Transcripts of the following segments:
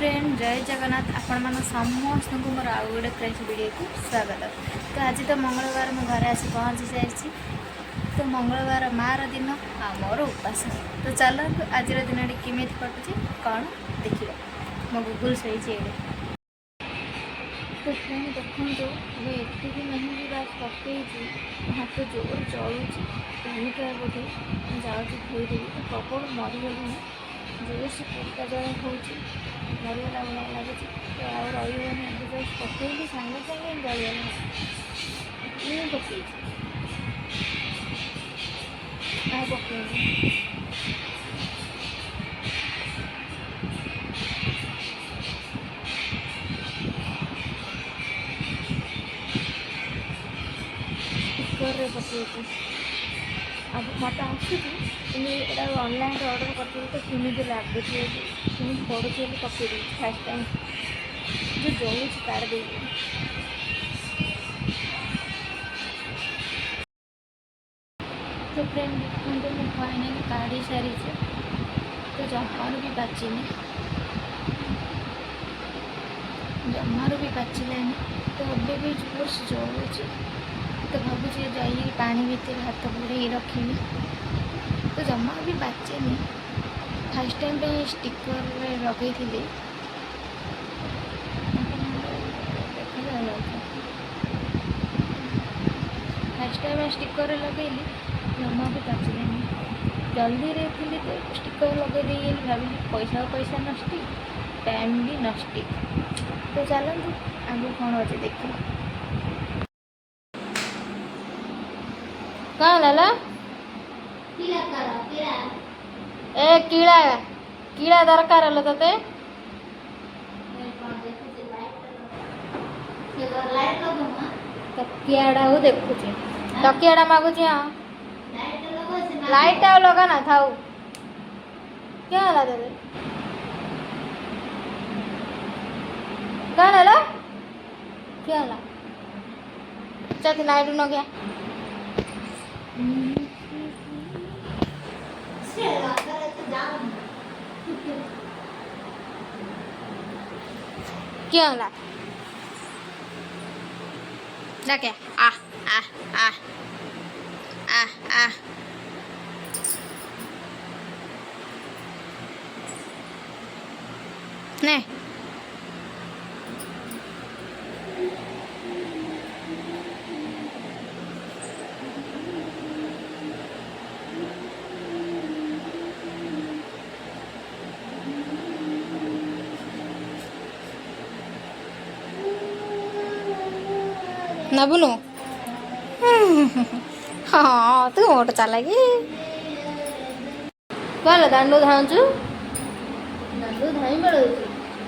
Friend जय जगन्नाथ आपण मान समस्त को मोर आउ गोटे फ्रेश वीडियो को स्वागत। तो आज तो मंगलवार मो घर आसी पहुँची जाइए। तो मंगलवार मार दिन आ मोर उपास। तो चलो आज दिन केमी कटुचे कौन देखा मो गुगुल सही तो फ्रेंड देखो एति मेहंदी बात पकई हाथ जोर जलुची एमिका बोधे जाऊँगी धोईदेवी तो प्रबल मरीगली जोर से पूरा जल हो मरीगला भाया लगुच तो आ रही जस्ट पकईली सागे सागे जलगला पकई पकईली स्टिकर पकई अब मत आसूँ ऑनलाइन ऑर्डर करती तो केमी लगुच केमी पड़ुचे पकई फास्ट टाइम जो जलूँ तार दे तो फ्रेंड देखते मैं फाइनाली काढ़ी सारी तो जमार भी पाचिनी जमार भी पाचिलानी तो अभी भी जोर से जलुची तो भावुँ जाइए पानी भितर हाथ बुड़े रखी तो जमा भी बाचेनी फास्ट टाइम पे स्टिकर लगे थी फास्ट टाइम स्टिकर लगेली जमा भी बाचेनी जल्दी रे थी तो स्टिकर लगे दे भाविली पैसा पैसा नष्ट टाइम भी नष्ट। तो चलते आगे कौन अच्छे देखिए कहाँ लाला ए कीड़ा कीड़ा दरकार हल ते तकियाड़ा हूँ देखुचे तकियाड़ा मागुचे हाँ लाइट आव लगा ना था क्या हला ते कहाँ लाला क्या हला चल लाइट न गया क्या होला क्या आ आ आ आ आ नहीं नबुनु हाँ तू मोट चला कि कल दांडू धाऊँ दांडू धाई पड़े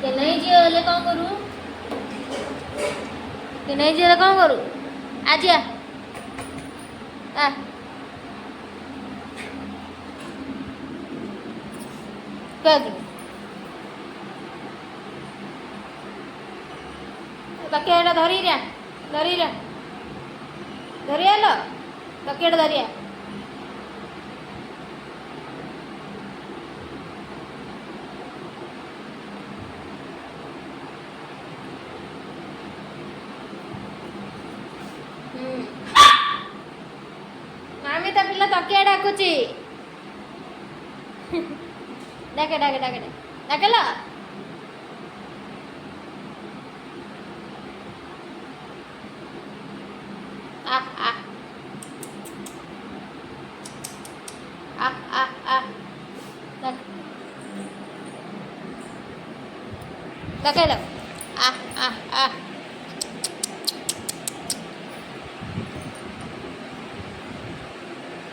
के नहीं जी हेल्ले कौन करू के नहीं जी कौन करू आज आ बाकी धरी रे धरी रे धरी आल बकेट धरिया मामी तो पिला तकिया डाकुची डाके डाके डाके डाकेला आ आ आ आ आ डाकेला आ आ आ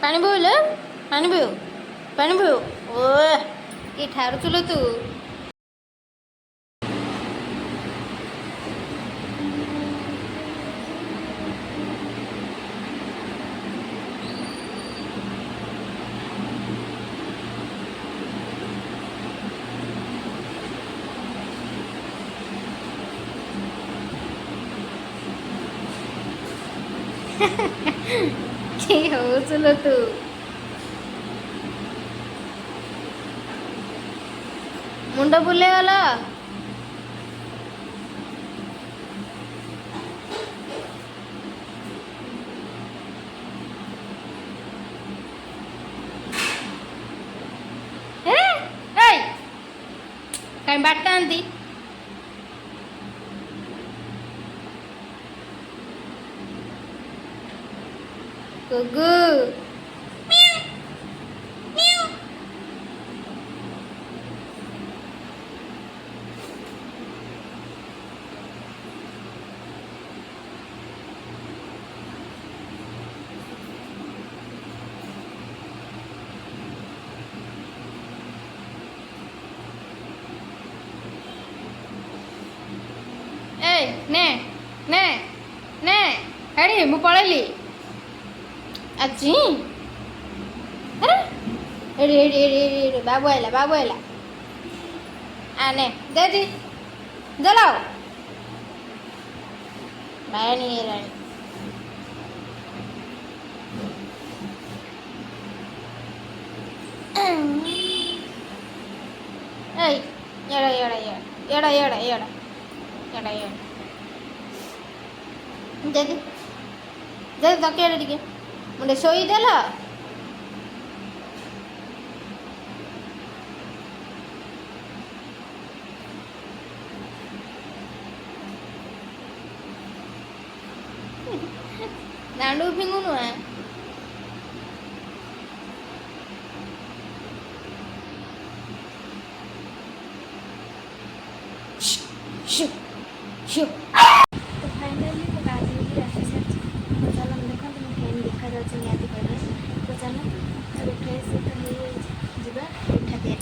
पानी बोल पानी पियो पानी पियो ओ ये ठारू चलो तू कि हौसलो तू मुंड बुलेगला कहीं बाटाती गुगु ने ने ने हेडी मु पळेली अच्छी अरे एडी एडी एडी एडी बाबू आइला आने दादी जलाओ रानी रानी ए एड़ा एड़ा एड़ा एड़ा एड़ा एड़ा एड़ा दादी दादी तकिया टिके मुझे शोईदेल दांडू फिंगू नुए शू तो फाइनाली तो गाड़ी आसी सारी तो चलो देखो तुम फैन देखा जाऊँ निहाती पड़े तो चलो तो फ्रेश तो जीवा पिठा तैयारी देख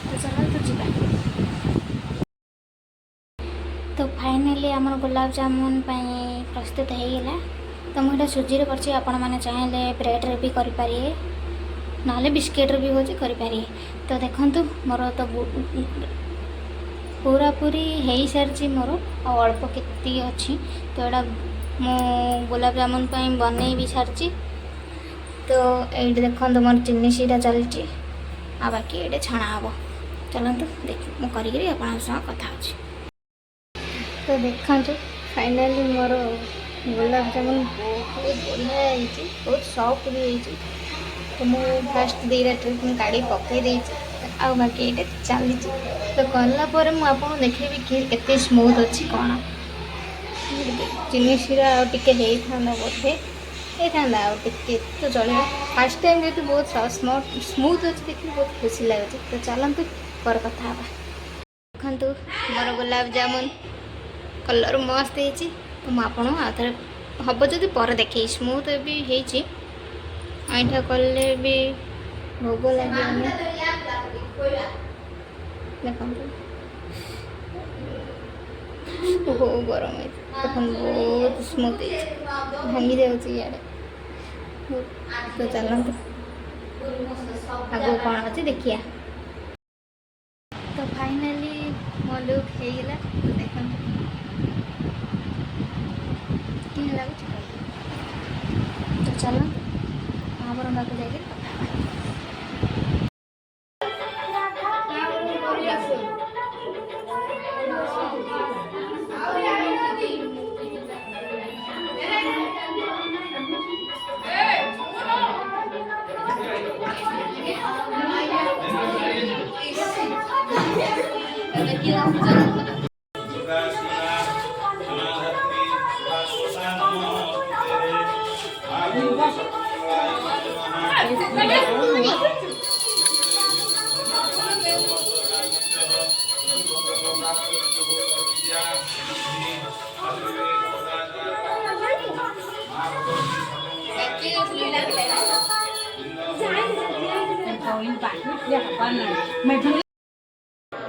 तो चलो तो जीवा तो फाइनाली आम गुलाब जामुन प्रस्तुत हो गला तो मुझे सुजी कर आपण मैंने चाहिए ब्रेड रे भी करें ना बिस्किट भी हो करें तो देखो मोर तो पूरा पूरी हो सारी मोर अल्प के अच्छी तो यहाँ मु गुलाब जामुन बनई भी सारी तो ये देखो मोर चीनी सीटा चलती आ बाकी ये छणा हम चलते देख मुझे कथा अच्छी तो देखा फाइनाली मोर गुलाब जामुन बहुत बढ़िया बहुत सॉफ्ट भी होती तो मुझे फास्ट दीटा ट्रिप काढ़ी पकई आ बाकी ये चली तो कलापर मुझे देखी कि स्मूथ अच्छी कौन चीनी सीरा आगे बोधे होता तो चलो फास्ट टाइम जेहतु बहुत स्मूथ अच्छी देखिए बहुत खुशी लगे तो चलते पर कथा देखु मोर गुलाब जामुन कलर मस्त होती तो मुझे आउ थे हम जब पर देखे स्मूथ भी होती आईठा कले भी भोग लगे देखो बहुत गरम है बहुत स्मूथ भांगी जाए तो चलते आगे कौन अच्छे देखिए तो फाइनाली मो लुक हो गला तो देखो कि लगे तो चलो महापुर पाक जाकर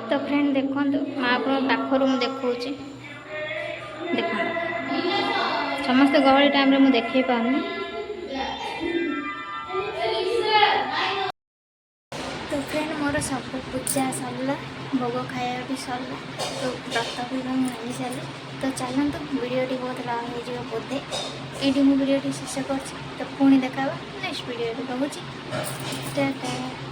तो फ्रेंड देखो महापुर पाखर मुझे देखा देखो समस्त गहली टाइम मुझे देखे पाऊनी तो फ्रेंड मोर सब पूजा सरला भोग खाया भी सरला तो व्रत भी मानी सारे तो चलते वीडियोटी बहुत लंग हो बोधे ये मुझे वीडियोटी शेष कर तो पुणी देखा नेक्स्ट वीडियो कहूँ टाटा।